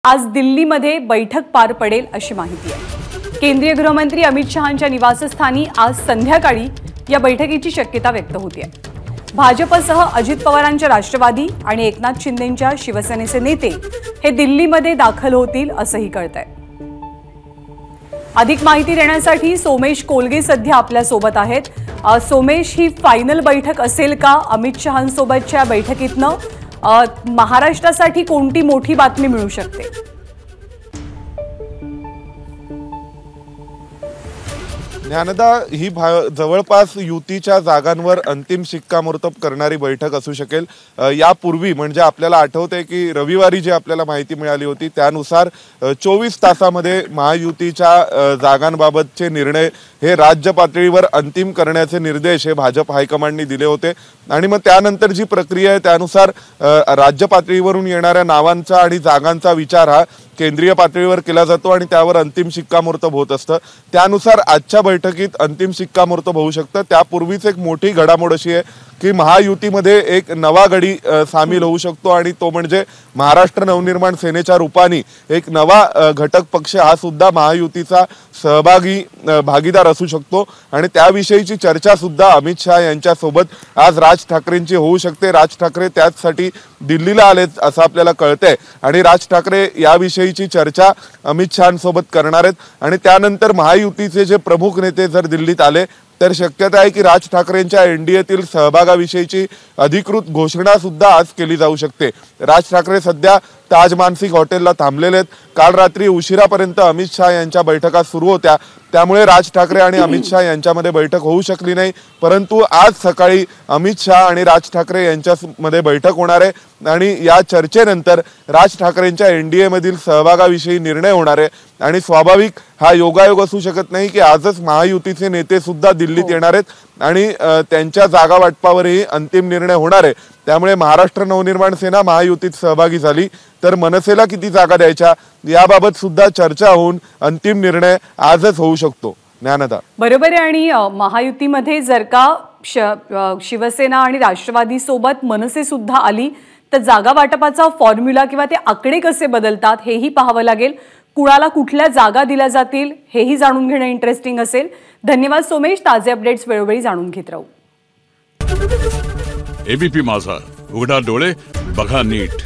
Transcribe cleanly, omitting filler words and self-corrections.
आज दिल्लीमध्ये बैठक पार पडेल अशी माहिती आहे। केंद्रीय गृहमंत्री अमित शहांच्या निवासस्थानी आज संध्याकाळी या बैठकीची शक्यता व्यक्त होते आहे। भाजपसह अजित पवारांच्या राष्ट्रवादी आणि एकनाथ शिंदेंच्या शिवसेनेचे नेते हे दिल्लीमध्ये दाखल होतील असंही कळतंय। अधिक माहिती देण्यासाठी सोमेश कोलगे सध्या आपल्या सोबत आहेत। सोमेश, ही फायनल बैठक असेल का अमित शहांसोबतच्या बैठकीतनं? महाराष्ट्रासाठी कोणती मोठी बातमी मिळू शकते? ज्ञानदा, ही जवळपास युतीच्या जागांवर अंतिम शिक्कामोर्तब करणारी बैठक असू शकेल। यापूर्वी म्हणजे आपल्याला आठवतंय की रविवारी जी आपल्याला माहिती मिळाली होती त्यानुसार 24 तासामध्ये महायुतीच्या जागांबाबतचे निर्णय हे राज्य पातळीवर अंतिम करण्याचे निर्देश हे भाजप हायकमांडनी दिले होते। आणि मग त्यानंतर जी प्रक्रिया आहे त्यानुसार राज्य पातळीवरून येणाऱ्या नावांचा आणि जागांचा विचार हा केंद्रीय पातळीवर केला जातो आणि त्यावर अंतिम शिक्कामोर्तब होत असतं। त्यानुसार आजच्या बैठकीत अंतिम शिक्कामोर्तब होऊ शकतं। त्यापूर्वीच एक मोठी घडामोड अशी आहे की महायुतीमध्ये एक नवा गडी सामील होऊ शकतो आणि तो म्हणजे महाराष्ट्र नवनिर्माण सेनेच्या रूपाने एक नवा घटक पक्ष हा सुद्धा महायुतीचा भागीदार असू शकतो आणि त्याविषयीची चर्चा सुद्धा अमित शहा यांच्या सोबत आज राज ठाकरेंची होऊ शकते। राज ठाकरे त्याचसाठी दिल्लीला आलेत असं आपल्याला कळतंय आणि राज ठाकरे याविषयीची चर्चा अमित शहांसोबत करणार आहेत आणि त्यानंतर महायुतीचे जे प्रमुख नेते जर दिल्लीत आले तर शक्यता आहे की राज ठाकरेंच्या एनडीएतील सहभागाविषयीची अधिकृत घोषणा सुद्धा आज केली जाऊ शकते। राज ठाकरे सध्या ताज मानसिक हॉटेलला थांबलेले आहेत। काल रात्री उशिरापर्यंत अमित शहा यांच्या बैठका सुरू होत्या, त्यामुळे राज ठाकरे आणि अमित शहा यांच्यामध्ये बैठक होऊ शकली नाही। परंतु आज सकाळी अमित शहा आणि राज ठाकरे यांच्यामध्ये बैठक होणार आहे आणि या चर्चेनंतर राज ठाकरेंच्या एनडीए मधील सहभागाविषयी निर्णय होणार आहे आणि स्वाभाविक हा योगायोग असू शकत नाही की आजच महायुतीचे नेते सुद्धा दिल्लीत येणार आहेत आणि त्यांच्या जागा वाटपावरही अंतिम निर्णय होणार आहे। त्यामुळे महाराष्ट्र नवनिर्माण सेना महायुतीत सहभागी झाली तर मनसेला किती जागा द्यायच्या याबाबत सुद्धा चर्चा होऊन अंतिम निर्णय आजच होऊ शकतो। ज्ञानदा, बरोबर आहे। आणि महायुतीमध्ये जर का शिवसेना आणि राष्ट्रवादी सोबत मनसे सुद्धा आली तर जागा वाटपाचा फॉर्म्युला किंवा ते आकडे कसे बदलतात हेही पाहावं लागेल। कुणाला कुठल्या जागा दिल्या जातील हेही जाणून घेणं इंटरेस्टिंग असेल। धन्यवाद सोमेश, ताजे अपडेट्स वेळोवेळी जाणून घेत राहू। एबीपी माझा, उघडा डोळे बघा नीट।